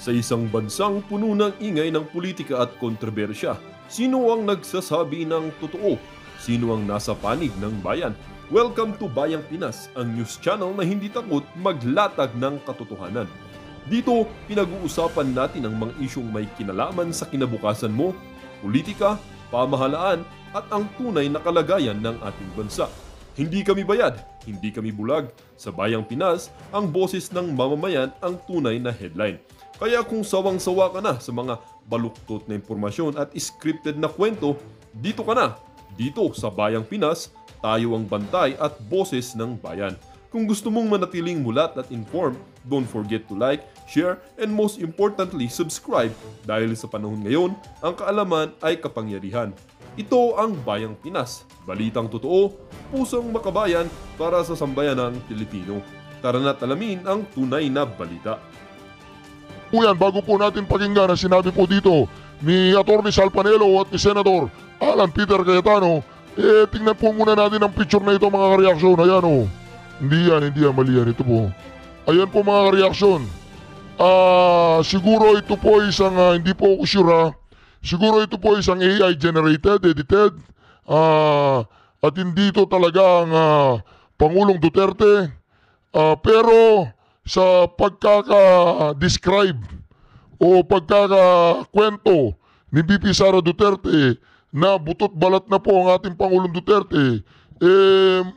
Sa isang bansang puno ng ingay ng politika at kontrobersya, sino ang nagsasabi ng totoo? Sino ang nasa panig ng bayan? Welcome to Bayang Pinas, ang news channel na hindi takot maglatag ng katotohanan. Dito, pinag-uusapan natin ang mga isyong may kinalaman sa kinabukasan mo, politika, pamahalaan at ang tunay na kalagayan ng ating bansa. Hindi kami bayad, hindi kami bulag. Sa Bayang Pinas, ang boses ng mamamayan ang tunay na headline. Kaya kung sawang-sawa ka na sa mga baluktot na impormasyon at scripted na kwento, dito ka na. Dito sa Bayang Pinas, tayo ang bantay at boses ng bayan. Kung gusto mong manatiling mulat at informed, don't forget to like, share, and most importantly, subscribe dahil sa panahon ngayon, ang kaalaman ay kapangyarihan. Ito ang Bayang Pinas, balitang totoo, pusong makabayan para sa sambayanang Pilipino. Tara na't alamin ang tunay na balita. Yan, bago po natin pakinggan ang sinabi po dito ni Atty. Sal Panelo at ni Senator Alan Peter Cayetano, tingnan po muna natin ang picture na ito mga reaksyon. Ayan o. Hindi yan, mali yan. Ito po. Ayan po mga reaksyon. Siguro ito po isang, hindi po ako sure ha. Siguro ito po isang AI generated, edited. At hindi ito talaga ang Pangulong Duterte. Pero sa pagkaka-describe o pagkakakwento ni BP Sara Duterte na butot balat na po ang ating Pangulong Duterte,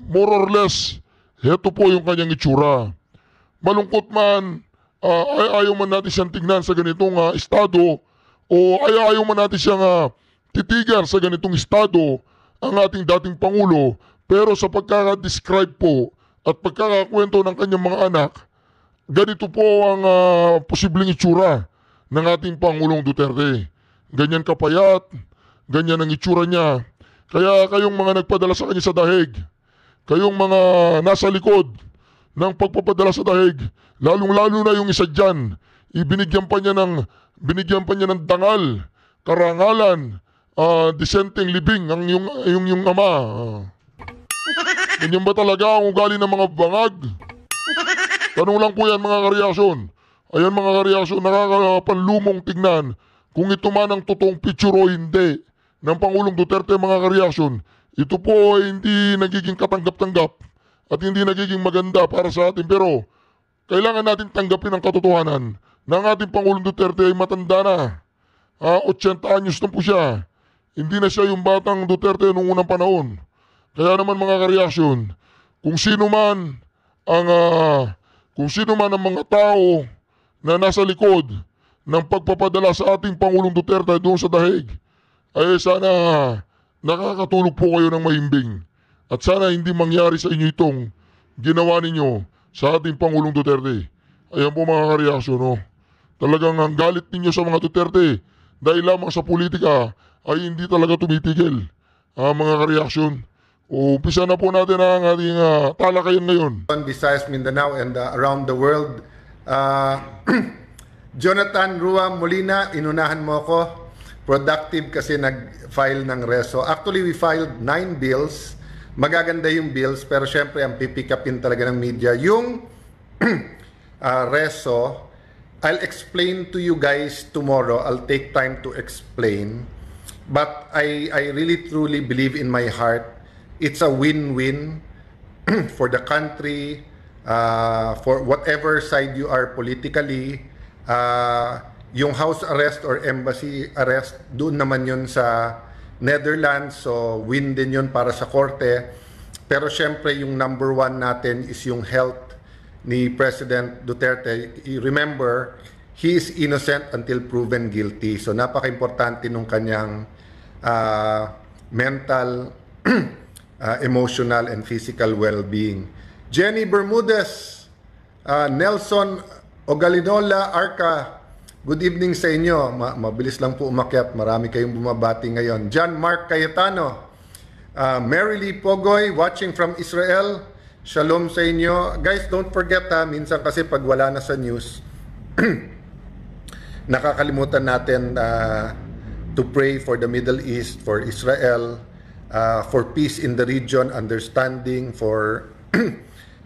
more or less, heto po yung kanyang itsura. Malungkot man, ayaw man natin siyang tignan sa ganitong estado o ayaw man natin siyang titigan sa ganitong estado ang ating dating Pangulo, pero sa pagkaka-describe po at pagkakakwento ng kanyang mga anak, ganito po ang posibleng itsura ng ating Pangulong Duterte. Ganyan kapayat, ganyan ang itsura niya. Kaya kayong mga nagpadala sa kanya sa dahig, kayong mga nasa likod ng pagpapadala sa dahig, lalong-lalo na yung isa dyan, binigyan pa niya ng dangal, karangalan, disenteng libing ang yung ama. Ganyan ba talaga ang ugali ng mga bangag? Tanong lang po yan mga kareaksyon. Ayan mga kareaksyon, nakakapanlumong tignan kung ito man ang totoong picture o hindi ng Pangulong Duterte mga kareaksyon. Ito po ay hindi nagiging katanggap-tanggap at hindi nagiging maganda para sa atin. Pero kailangan natin tanggapin ang katotohanan na ang ating Pangulong Duterte ay matanda na. 80 anyos na po siya. Hindi na siya yung batang Duterte noong unang panahon. Kaya naman mga kareaksyon, kung sino man ang mga tao na nasa likod ng pagpapadala sa ating Pangulong Duterte doon sa dahig, ay sana nakakatulog po kayo ng mahimbing. At sana hindi mangyari sa inyo itong ginawa ninyo sa ating Pangulong Duterte. Ayan po mga kareaksyon. No? Talagang ang galit ninyo sa mga Duterte dahil lamang sa politika ay hindi talaga tumitigil. Mga kareaksyon. Umpisa na po natin ang ating talakayan ngayon. Visayas, Mindanao, and around the world. Jonathan Rua Molina, inunahan mo ako. Productive kasi nag-file ng reso. Actually, we filed 9 bills. Magaganda yung bills, pero syempre ang pipick upin talaga ng media. Yung reso, I'll explain to you guys tomorrow. I'll take time to explain. But I really truly believe in my heart it's a win-win for the country, for whatever side you are politically. Yung house arrest or embassy arrest, doon naman yun sa Netherlands, so win din yun para sa korte. Pero syempre yung number one natin is yung health ni President Duterte. Remember, he is innocent until proven guilty. So napaka-importante nung kanyang mental emotional and physical well-being. Jenny Bermudez, Nelson Ogalinola Arca, good evening sa inyo. Mabilis lang po umakyat, marami kayong bumabati ngayon. John Mark Cayetano, Mary Lee Pogoy, watching from Israel, shalom sa inyo. Guys, don't forget minsan kasi pag wala na sa news, nakakalimutan natin to pray for the Middle East, for Israel, for peace in the region, understanding, for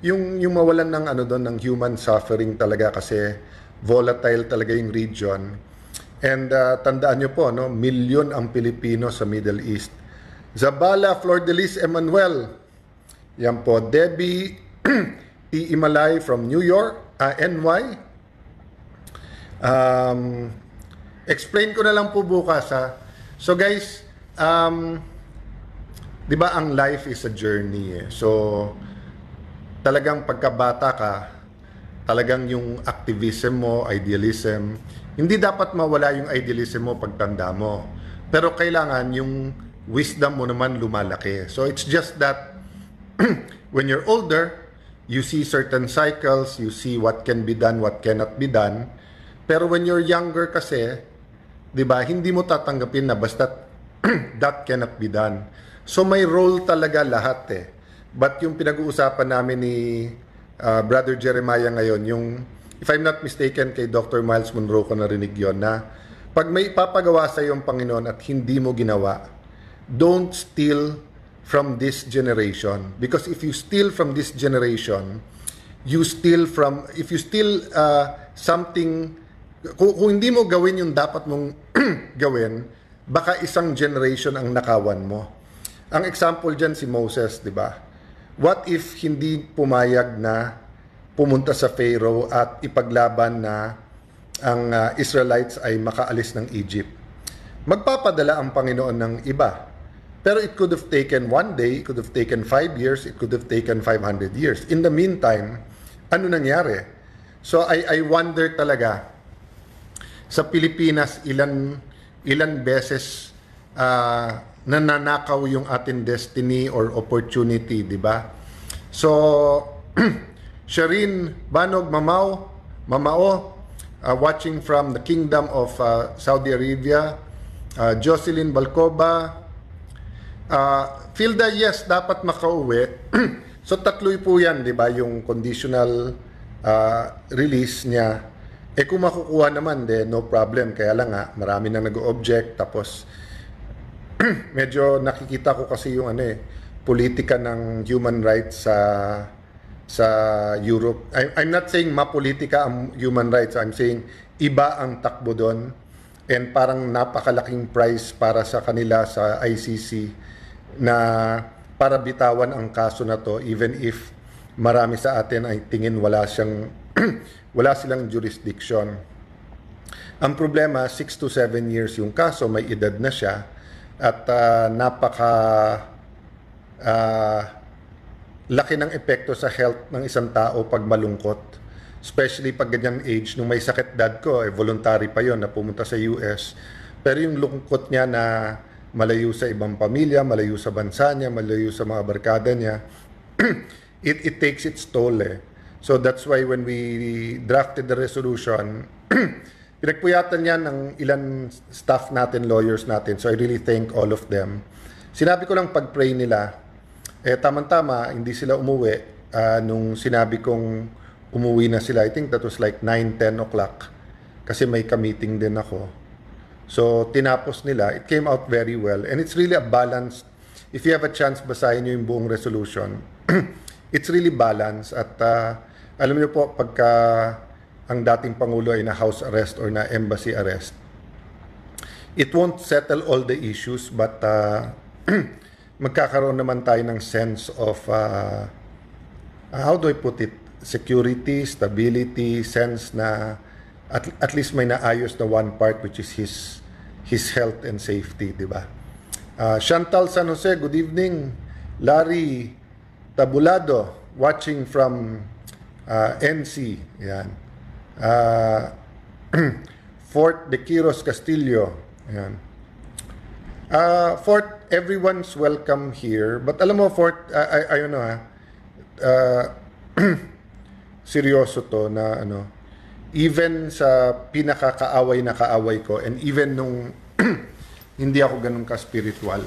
yung mawalan ng ng human suffering talaga kasi volatile talaga yung region. And tandaan nyo po, no, milyon ang Pilipino sa Middle East. Zabala Flor de Lis Emmanuel. Yan po. Debbie T. Imalay from New York, NY. Explain ko na lang po bukas, ha. So guys, di ba ang life is a journey, eh. So talagang pagkabata ka, talagang yung activism mo, idealism, hindi dapat mawala yung idealism mo pagtanda mo. Pero kailangan yung wisdom mo naman lumalaki. So it's just that when you're older, you see certain cycles, you see what can be done, what cannot be done. Pero when you're younger kasi, 'di ba, hindi mo tatanggapin na basta that cannot be done. So may role talaga lahat, eh. But yung pinag-uusapan namin ni Brother Jeremiah ngayon, yung, if I'm not mistaken, kay Dr. Miles Monroe ko narinig yon, na pag may ipapagawa sa iyo ang Panginoon at hindi mo ginawa, don't steal from this generation. Because if you steal from this generation, you steal from, if you steal something, kung hindi mo gawin yung dapat mong gawin, baka isang generation ang nakawan mo. Ang example dyan si Moses, di ba? What if hindi pumayag na pumunta sa Pharaoh at ipaglaban na ang Israelites ay makaalis ng Egypt? Magpapadala ang Panginoon ng iba. Pero it could have taken 1 day, it could have taken 5 years, it could have taken 500 years. In the meantime, ano nangyari? So I wonder talaga, sa Pilipinas, ilan beses nananakaw yung ating destiny or opportunity, di ba? So, Shireen Banog Mamao, watching from the Kingdom of Saudi Arabia, Jocelyn Balcoba, Filda, yes, dapat makauwi. So, tatloy po yan, di ba? Yung conditional release niya. Kung makukuha naman, no problem. Kaya lang nga, marami na nag-object. Tapos, medyo nakikita ko kasi yung politika ng human rights sa Europe. I'm not saying mapolitika ang human rights. I'm saying iba ang takbo doon. And parang napakalaking price para sa kanila sa ICC na para bitawan ang kaso na to, even if marami sa atin ay tingin wala silang jurisdiction. Ang problema, 6 to 7 years yung kaso, may edad na siya. At laki ng epekto sa health ng isang tao pag malungkot. Especially pag ganyang age, nung may sakit dad ko, voluntary pa yon na pumunta sa US. Pero yung lungkot niya na malayo sa ibang pamilya, malayo sa bansa niya, malayo sa mga barkada niya, it takes its toll, eh. So that's why when we drafted the resolution, pinagpuyatan yan ng ilan staff natin, lawyers natin. So I really thank all of them. Sinabi ko lang pag-pray nila, tama-tama, hindi sila umuwi. Nung sinabi kong umuwi na sila, I think that was like 9-10 o'clock. Kasi may ka-meeting din ako. So tinapos nila. It came out very well. And it's really a balance. If you have a chance, basahin nyo yung buong resolution. It's really balanced. At alam niyo po, pagka ang dating Pangulo ay na house arrest or na embassy arrest, it won't settle all the issues, but magkakaroon naman tayo ng sense of, how do I put it, security, stability, sense na at least may naayos na one part, which is his health and safety, di ba? Chantal San Jose, good evening. Larry Tabulado, watching from NC, yan. Fort de Quiros Castillo. Ayan. Fort, everyone's welcome here. But alam mo, Fort, ayun seryoso to na even sa pinakakaaway na kaaway ko, and even nung hindi ako ganun ka-spiritual,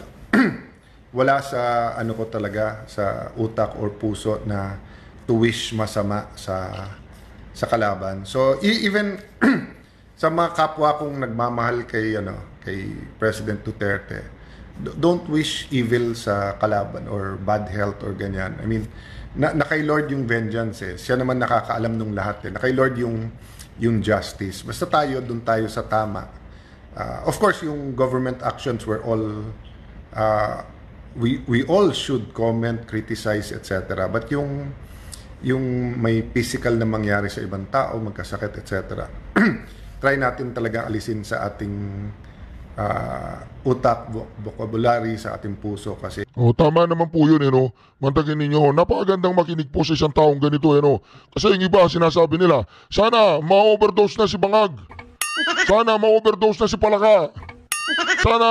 wala sa ko talaga, sa utak or puso na to wish masama sa kalaban. So even sa mga kapwa kong nagmamahal kay President Duterte, don't wish evil sa kalaban or bad health or ganyan. I mean, na kay Lord yung vengeance, eh. Siya naman nakakaalam nung lahat, eh. Na kay Lord yung yung justice. Basta doon tayo sa tama. Of course, yung government actions were all, we all should comment, criticize, etc. But yung may physical na mangyari sa ibang tao, magkasakit, etc. Try natin talaga alisin sa ating utak, vocabulary, sa ating puso kasi. Tama naman po yun, no? Mantagin ninyo, napakagandang makinig po sa isang taong ganito, no? Kasi yung iba, sinasabi nila, sana ma-overdose na si Bangag. Sana ma-overdose na si Palaka. Sana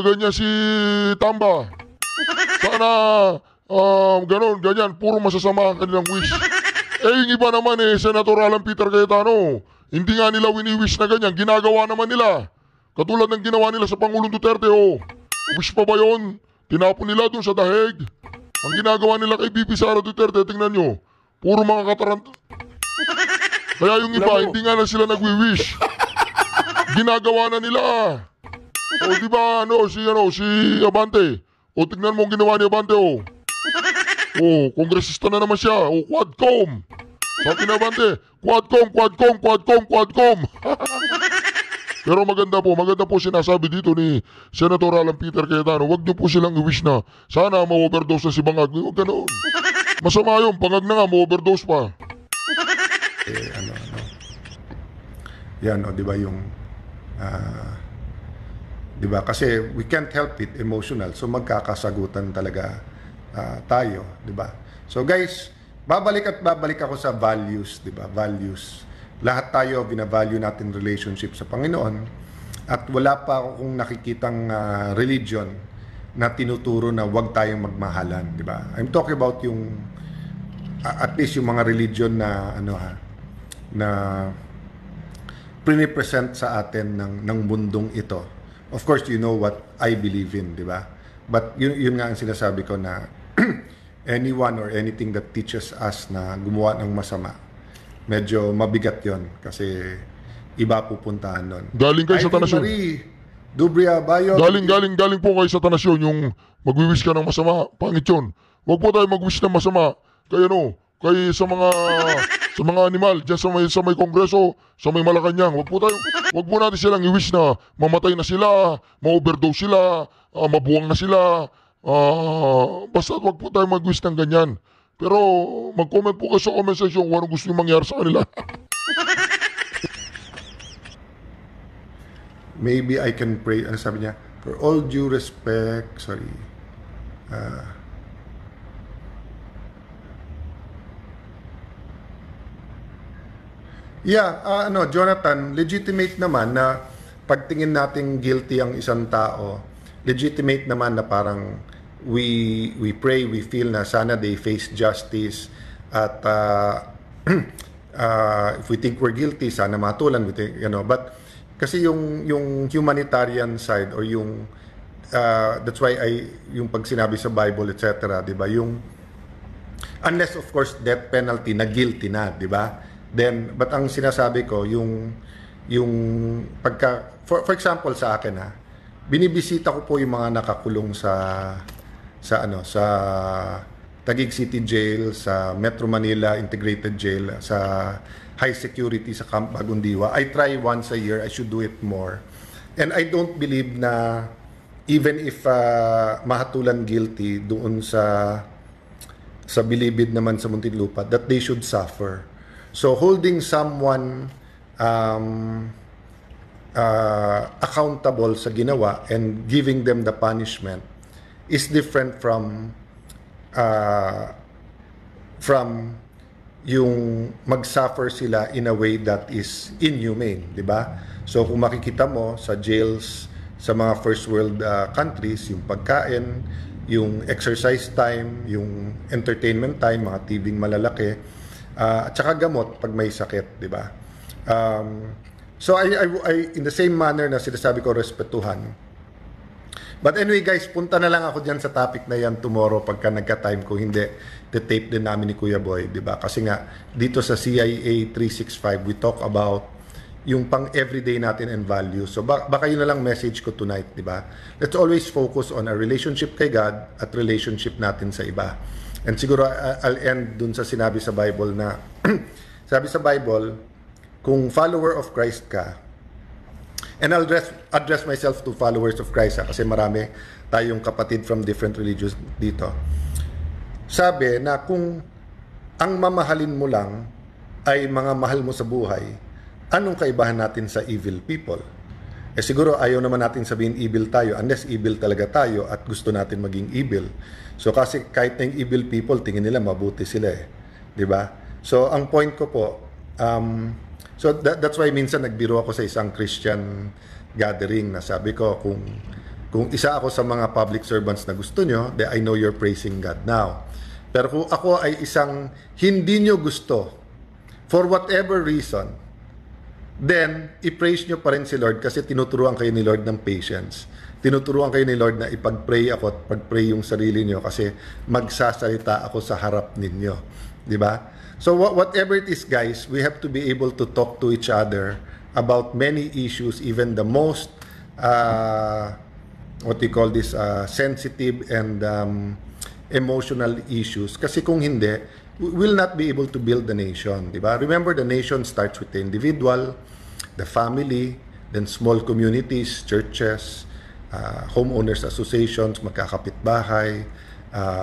ganyan si Tamba. Sana ganon, ganyan, puro masasama ang kanilang wish. Yung iba naman Senator Alan Peter Cayetano, hindi nga nila wini-wish na ganyan, ginagawa naman nila. Katulad ng ginawa nila sa Pangulong Duterte, wish pa ba yun? Tinapon nila dun sa dahig. Ang ginagawa nila kay BP Sara Duterte, tingnan nyo, puro mga katarant. Kaya yung iba, hindi nga na sila nagwi-wish. Ginagawa na nila. Di ba, si Abante. Tingnan mo ang ginawa ni Abante, kongresista na naman siya. Quadcom. Sabi ni Abante, Quadcom. Pero maganda po sinasabi dito ni Senator Alan Peter Cayetano, wag niyo po silang i-wish na sana ma-overdose na si Bangag. Huwag ganoon. Masama yun, Bangag na nga, ma-overdose pa. Yan, di ba yung, di ba, kasi we can't help it, emotional. So magkakasagutan talaga tayo, di ba? So guys, babalik ako sa values, di ba? Values. Lahat tayo, binavalue natin relationship sa Panginoon at wala pa akong nakikitang religion na tinuturo na wag tayong magmahalan, di ba? I'm talking about yung at least yung mga religion na na pinipresent sa atin ng mundong ito. Of course, you know what I believe in, di ba? But yun nga ang sinasabi ko na anyone or anything that teaches us na gumawa ng masama, medyo mabigat yon kasi iba pupuntahan nun. Galing kayo sa tanasyon. Dubria, Bayo. Galing po kayo sa tanasyon yung magwi-wish ka ng masama. Pangit yun. Huwag po tayo mag-wish ng masama. Kaya kay sa mga animal diyan sa may kongreso, sa may Malacanang, wag po natin silang i-wish na mamatay na sila, ma-overdose sila, mabuwang na sila. Basta wag po tayo mag-wish ng ganyan. Pero mag-comment po kayo sa comment section kung anong gusto nyo mangyari sa kanila. Maybe I can pray, ano sabi niya? For all due respect, sorry. Jonathan, legitimate naman na pagtingin natin guilty ang isang tao, legitimate naman na parang we pray, we feel na sana they face justice at if we think we're guilty, sana matulan, we think, but kasi yung humanitarian side or yung that's why yung pag sinabi sa Bible, etc., di ba, yung unless of course death penalty na guilty na, di ba, then but ang sinasabi ko yung pagka for example sa akin binibisita ko po yung mga nakakulong sa Taguig City Jail, sa Metro Manila Integrated Jail, sa high security sa Camp Bagundiwa. I try once a year, I should do it more. And I don't believe na even if mahatulan guilty doon sa bilibid naman sa Muntinlupa, that they should suffer. So holding someone accountable sa ginawa and giving them the punishment is different from yung mag-suffer sila in a way that is inhumane, di ba? So kung makikita mo sa jails sa mga first world countries, yung pagkain, yung exercise time, yung entertainment time, mga TV malalaki, at saka gamot pag may sakit, di ba? So I in the same manner na sinasabi ko, respetuhan. But anyway guys, punta na lang ako dyan sa topic na yan tomorrow pagka nagka-time ko. Hindi, the-tape din namin ni Kuya Boy, di ba? Kasi nga, dito sa CIA 365, we talk about yung pang everyday natin and values. So baka yun na lang message ko tonight, di ba? Let's always focus on our relationship kay God at relationship natin sa iba. And siguro I'll end dun sa sinabi sa Bible na, sabi sa Bible, kung follower of Christ ka, and I'll address myself to followers of Christ kasi marami tayong kapatid from different religions dito. Sabi na kung ang mamahalin mo lang ay mga mahal mo sa buhay, anong kaibahan natin sa evil people? Siguro ayaw naman natin sabihin evil tayo unless evil talaga tayo at gusto natin maging evil. So kasi kahit na yung evil people, tingin nila mabuti sila di ba? So ang point ko po, so that's why minsan nagbiro ako sa isang Christian gathering na sabi ko kung isa ako sa mga public servants na gusto nyo, I know you're praising God now. Pero kung ako ay isang hindi nyo gusto, for whatever reason, then, i-praise nyo pa rin si Lord kasi tinuturuan kayo ni Lord ng patience. Tinuturuan kayo ni Lord na ipag-pray ako at pag-pray yung sarili nyo kasi magsasalita ako sa harap ninyo. Di ba? So, whatever it is, guys, we have to be able to talk to each other about many issues, even the most, sensitive and emotional issues. Kasi kung hindi, we will not be able to build the nation. Di ba? Remember, the nation starts with the individual, the family, then small communities, churches, homeowners associations, magkakapitbahay,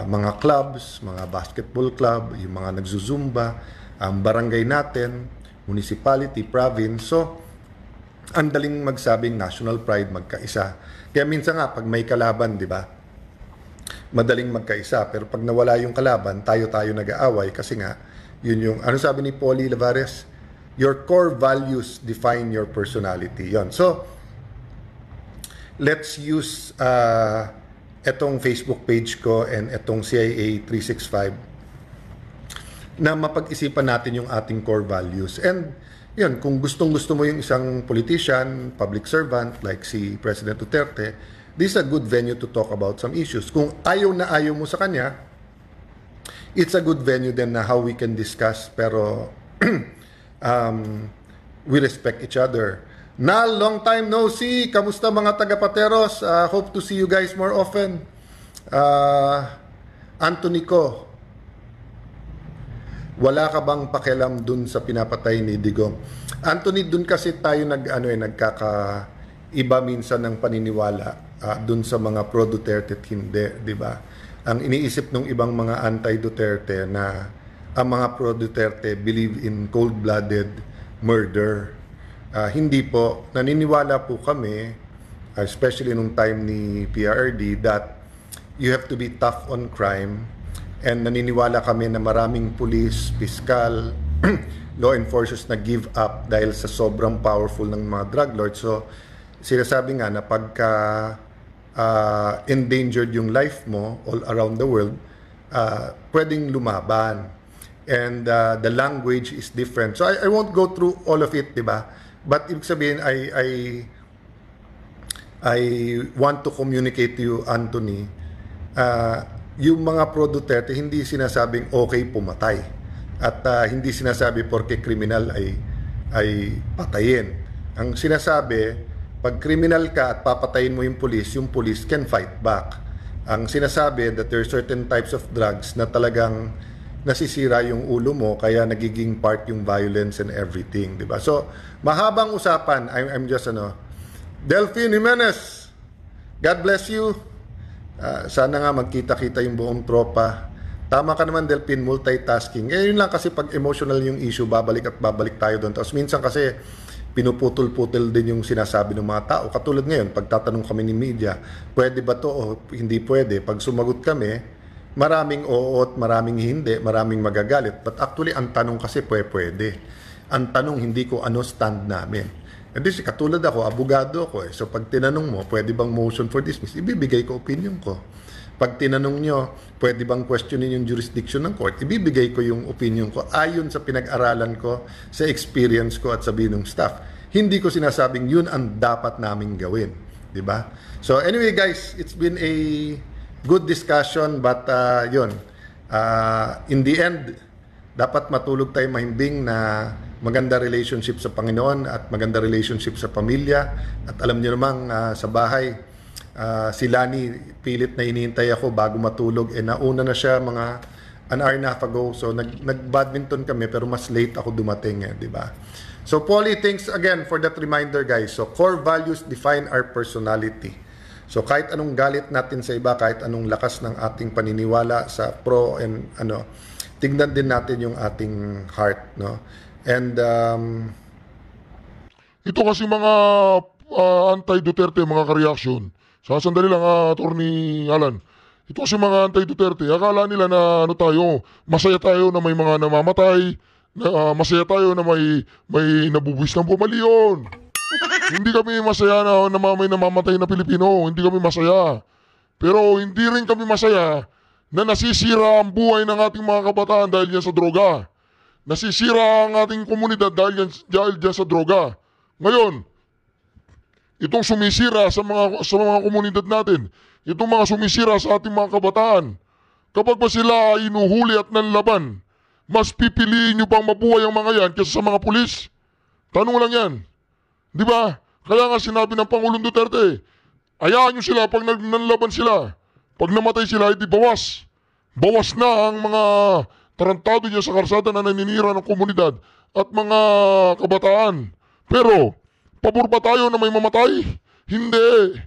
mga clubs, mga basketball club, yung mga nagzuzumba, ang barangay natin, municipality, province. So, ang daling magsabing national pride, magkaisa. Kaya minsan nga, pag may kalaban, di ba, madaling magkaisa. Pero pag nawala yung kalaban, tayo-tayo nag-aaway kasi nga, yun yung, ano sabi ni Polly Lavares? Your core values define your personality. Yon. So, let's use etong Facebook page ko and etong CIA 365 na mapag-isipan natin yung ating core values. And yun, kung gustong-gusto mo yung isang politician, public servant, like si President Duterte, this is a good venue to talk about some issues. Kung ayaw na ayaw mo sa kanya, it's a good venue then na how we can discuss, pero we respect each other. Nal, long time no see. Kamusta mga taga-Pateros? Hope to see you guys more often. Anthony ko, wala ka bang pakialam dun sa pinapatay ni Digong? Anthony, dun kasi tayo nagkakaiba minsan ng paniniwala dun sa mga pro-Duterte at hindi, di ba? Ang iniisip ng ibang mga anti-Duterte na ang mga pro-Duterte believe in cold-blooded murder. Hindi po. Naniniwala po kami, especially nung time ni PRRD, that you have to be tough on crime. And naniniwala kami na maraming police, piskal, law enforcers na give up dahil sa sobrang powerful ng mga drug lords. So, sinasabi nga na pagka endangered yung life mo all around the world, pwedeng lumaban. And the language is different. So, I won't go through all of it, di ba? But ibig sabihin, I want to communicate to you, Anthony, yung mga pro-Duterte, hindi sinasabing okay pumatay. At hindi sinasabi porke kriminal ay patayin. Ang sinasabi, pag kriminal ka at papatayin mo yung police can fight back. Ang sinasabi that there are certain types of drugs na talagang nasisira yung ulo mo, kaya nagiging part yung violence and everything, di ba? So, mahabang usapan. I'm just Delphine Jimenez, God bless you. Sana nga magkita-kita yung buong tropa. Tama ka naman, Delphine, multitasking. Yun lang kasi pag emotional yung issue, babalik at babalik tayo doon. Tapos minsan kasi pinuputol-putol din yung sinasabi ng mga tao. Katulad ngayon, pagtatanong kami ni media, pwede ba to o hindi pwede? Pag sumagot kami, maraming oo at maraming hindi, maraming magagalit. But actually, ang tanong kasi pwede. Ang tanong, hindi ko ano stand namin. Hindi, katulad ako, abogado ako So pag tinanong mo, pwede bang motion for dismiss? Ibibigay ko opinion ko. Pag tinanong nyo, pwede bang questionin yung jurisdiction ng court? Ibibigay ko yung opinion ko ayon sa pinag-aralan ko, sa experience ko at sabihin ng staff. Hindi ko sinasabing yun ang dapat naming gawin. Diba? So anyway guys, it's been a good discussion, but in the end, dapat matulog tayo mahimbing na maganda relationship sa Panginoon at maganda relationship sa pamilya. At alam niyo namang sa bahay, si Lani, pilit na hinihintay ako bago matulog. Nauna na siya mga an hour and a half ago. So nag-badminton kami pero mas late ako dumating, di ba? So Polly, thanks again for that reminder, guys. So core values define our personality. So kahit anong galit natin sa iba, kahit anong lakas ng ating paniniwala sa pro and tingnan din natin yung ating heart, no? And Ito kasi mga anti-Duterte, mga ka-reaction. Sandali lang, Attorney Alan. Ito kasi mga anti-Duterte, akala nila na masaya tayo na may mga namamatay, masaya tayo na may nabubuwis ng bumalyon. Hindi kami masaya na may namamatay na Pilipino, hindi kami masaya. Pero hindi rin kami masaya na nasisira ang buhay ng ating mga kabataan dahil yan sa droga. Nasisira ang ating komunidad dahil dyan sa droga. Ngayon, itong sumisira sa mga komunidad natin, itong mga sumisira sa ating mga kabataan, kapag ba sila inuhuli at nanlaban, mas pipiliin nyo pang mabuhay ang mga yan kaysa sa mga pulis? Tanong lang yan. Di ba? Kaya nga sinabi ng Pangulong Duterte, hayaan nyo sila pag nanlaban sila. Pag namatay sila, hindi bawas. Bawas na ang mga tarantado niya sa karsada na naninira ng komunidad at mga kabataan. Pero, pabor ba tayo na may mamatay? Hindi.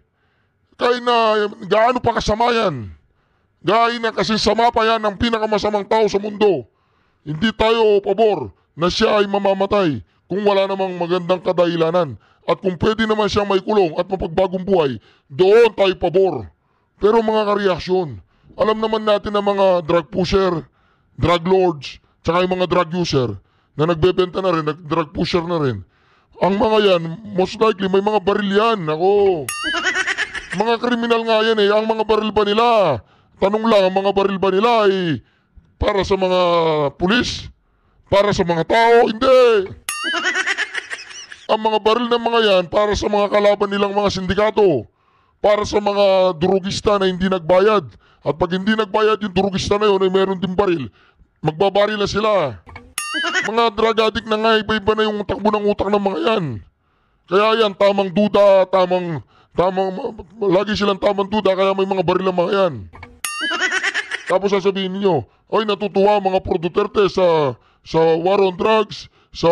Kaya na gaano pa kasama yan. Gaya na kasi sama pa yan ng pinakamasamang tao sa mundo. Hindi tayo pabor na siya ay mamamatay kung wala namang magandang kadahilanan. At kung pwede naman siyang may kulong at mapagbagong buhay, doon tayo pabor. Pero mga kareaksyon, alam naman natin na mga drug pusher, drug lords, tsaka yung mga drug user na nagbebenta na rin, drug pusher na rin. Ang mga yan, most likely may mga baril yan. Ako, mga kriminal nga yan eh. Ang mga baril ba nila? Tanong lang, ang mga baril ba nila ay para sa mga pulis? Para sa mga tao? Hindi. Ang mga baril ng mga yan para sa mga kalaban nilang mga sindikato. Para sa mga durugista na hindi nagbayad. At pag hindi nagbayad yung durugista na yun ay meron din baril, magbabaril na sila. Mga drug addict na nga, iba-iba na yung takbo ng utak ng mga yan. Kaya yan, tamang duda, lagi silang tamang duda, kaya may mga baril ng mga yan. Tapos sasabihin niyo, ay natutuwa mga pro-Duterte sa war on drugs, sa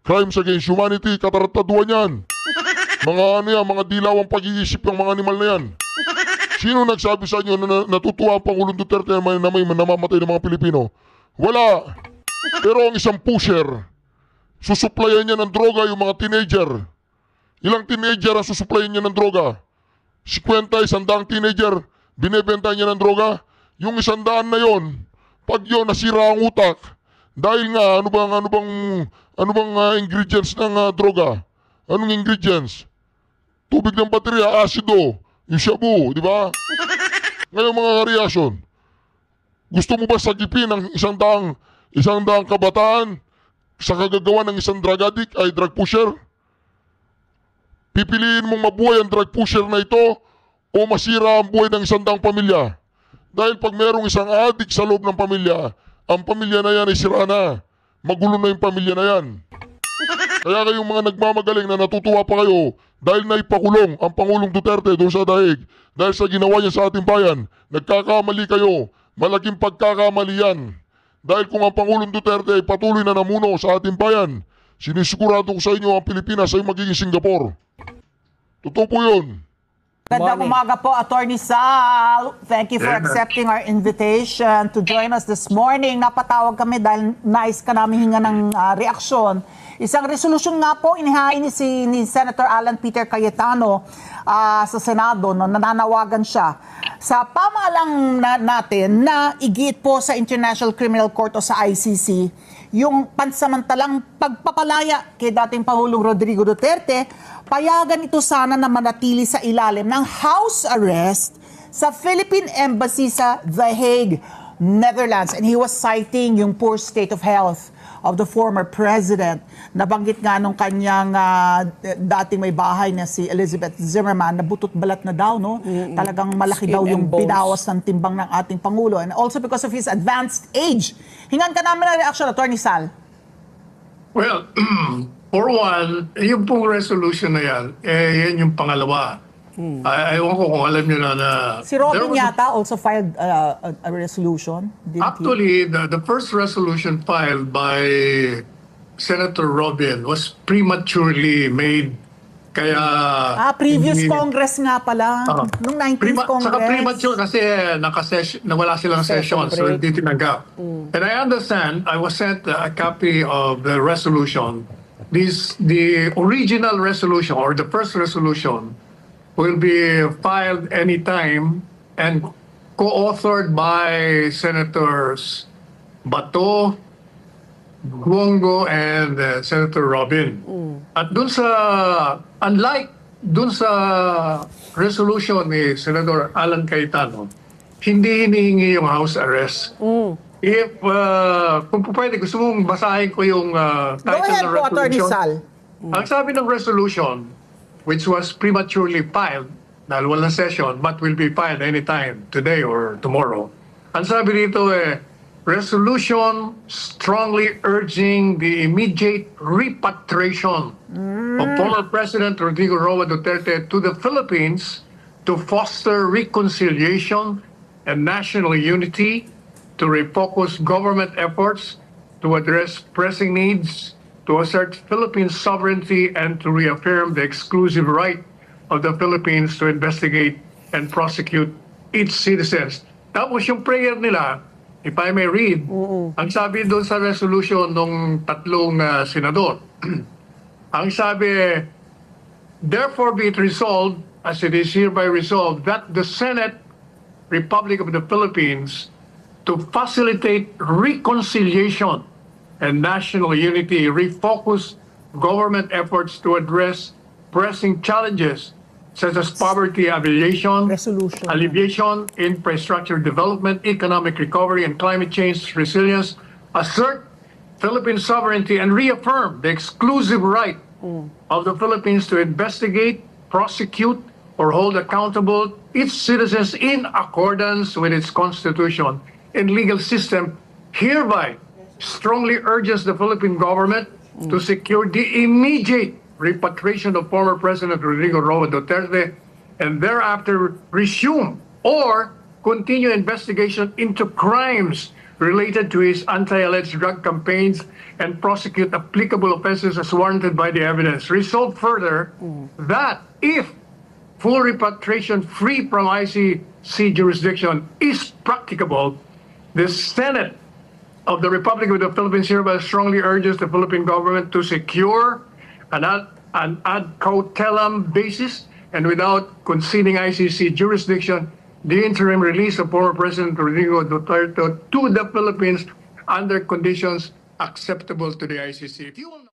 crimes against humanity, katarataduan yan. Mga dilawang pag-iisip ng mga animal na yan. Sino nagsabi sa inyo na natutuwa ang Pangulong Duterte na may namamatay ng mga Pilipino? Wala. Pero ang isang pusher, susuplayan niya ng droga yung mga teenager. Ilang teenager ang susuplayan niya ng droga? 50, 100 teenager, binebenta niya ng droga. Yung 100 na yon, pag yun nasira ang utak, dahil nga ano bang ingredients ng droga? Anong ingredients? Tubig ng baterya, asido, yung shabu, di ba? Ngayon mga reaction, gusto mo ba sagipin ang isang daang kabataan sa kagagawa ng isang drug addict ay drug pusher? Pipiliin mong mabuhay ang drug pusher na ito o masira ang buhay ng isang daang pamilya? Dahil pag mayroong isang addict sa loob ng pamilya, ang pamilya na yan ay sira na. Magulo na yung pamilya na yan. Kaya kayong mga nagmamagaling na natutuwa pa kayo dahil naipakulong ang Pangulong Duterte doon sa daig, dahil sa ginawa niya sa ating bayan, nagkakamali kayo. Malaking pagkakamali yan. Dahil kung ang Pangulong Duterte ay patuloy na namuno sa ating bayan, sinisigurado ko sa inyo ang Pilipinas ay magiging Singapore. Totoo po yun. Magandang umaga po, Attorney Sal. Thank you for accepting our invitation to join us this morning. Napatawag kami dahil nais ka namin hinga ng reaksyon. Isang resolusyon nga po, inihain ni Senator Alan Peter Cayetano sa Senado, no, nananawagan siya sa pamahalang natin na igit po sa International Criminal Court o sa ICC yung pansamantalang pagpapalaya kay dating Pangulong Rodrigo Duterte. Payagan ito sana na manatili sa ilalim ng house arrest sa Philippine Embassy sa The Hague, Netherlands. And he was citing yung poor state of health of the former president. Nabanggit nga nung kanyang dating may bahay na si Elizabeth Zimmerman na butot balat na daw, no? Talagang malaki Skin daw yung and bones. pinawas ng timbang ng ating Pangulo. And also because of his advanced age. Hingan ka namin ng reaction, Attorney Sal. Well, for one, yung pong resolution na yan, yan yung pangalawa. Ewan ko kung alam nyo na Si Robin yata also filed a resolution. Didn't he? actually, the first resolution filed by Senator Robin was prematurely made. Kaya... Previous Congress nga pala. Nung 19th Congress. Saka premature kasi nawala silang session, so hindi tinanggap. And I understand, I was sent a copy of the resolution. The original resolution, or the first resolution, will be filed anytime and co-authored by Senators Bato, Guongo, and Senator Robin. At unlike dun sa resolution ni Senator Alan Cayetano, hindi hinihingi yung house arrest. If, kung pwede, gusto mong basahin ko yung title ahead, ng resolution. Sal. Ang sabi ng resolution, which was prematurely filed, dahil walang session, but will be filed anytime, today or tomorrow. Ang sabi dito resolution strongly urging the immediate repatriation of former President Rodrigo Roa Duterte to the Philippines to foster reconciliation and national unity, to refocus government efforts to address pressing needs, to assert Philippine sovereignty, and to reaffirm the exclusive right of the Philippines to investigate and prosecute its citizens. Tapos yung prayer nila, if I may read, ang sabi doon sa resolution ng tatlong senador, ang sabi, therefore be it resolved, as it is hereby resolved, that the Senate, Republic of the Philippines, to facilitate reconciliation and national unity, refocus government efforts to address pressing challenges such as poverty alleviation, infrastructure development, economic recovery, and climate change resilience, assert Philippine sovereignty, and reaffirm the exclusive right of the Philippines to investigate, prosecute, or hold accountable its citizens in accordance with its constitution and legal system, hereby strongly urges the Philippine government to secure the immediate repatriation of former President Rodrigo Roa Duterte and thereafter resume or continue investigation into crimes related to his anti-alleged drug campaigns and prosecute applicable offenses as warranted by the evidence. Resolve further that if full repatriation free from ICC jurisdiction is practicable, the Senate of the Republic of the Philippines hereby strongly urges the Philippine government to secure an ad cautelam basis and without conceding ICC jurisdiction, the interim release of former President Rodrigo Duterte to the Philippines under conditions acceptable to the ICC. If you will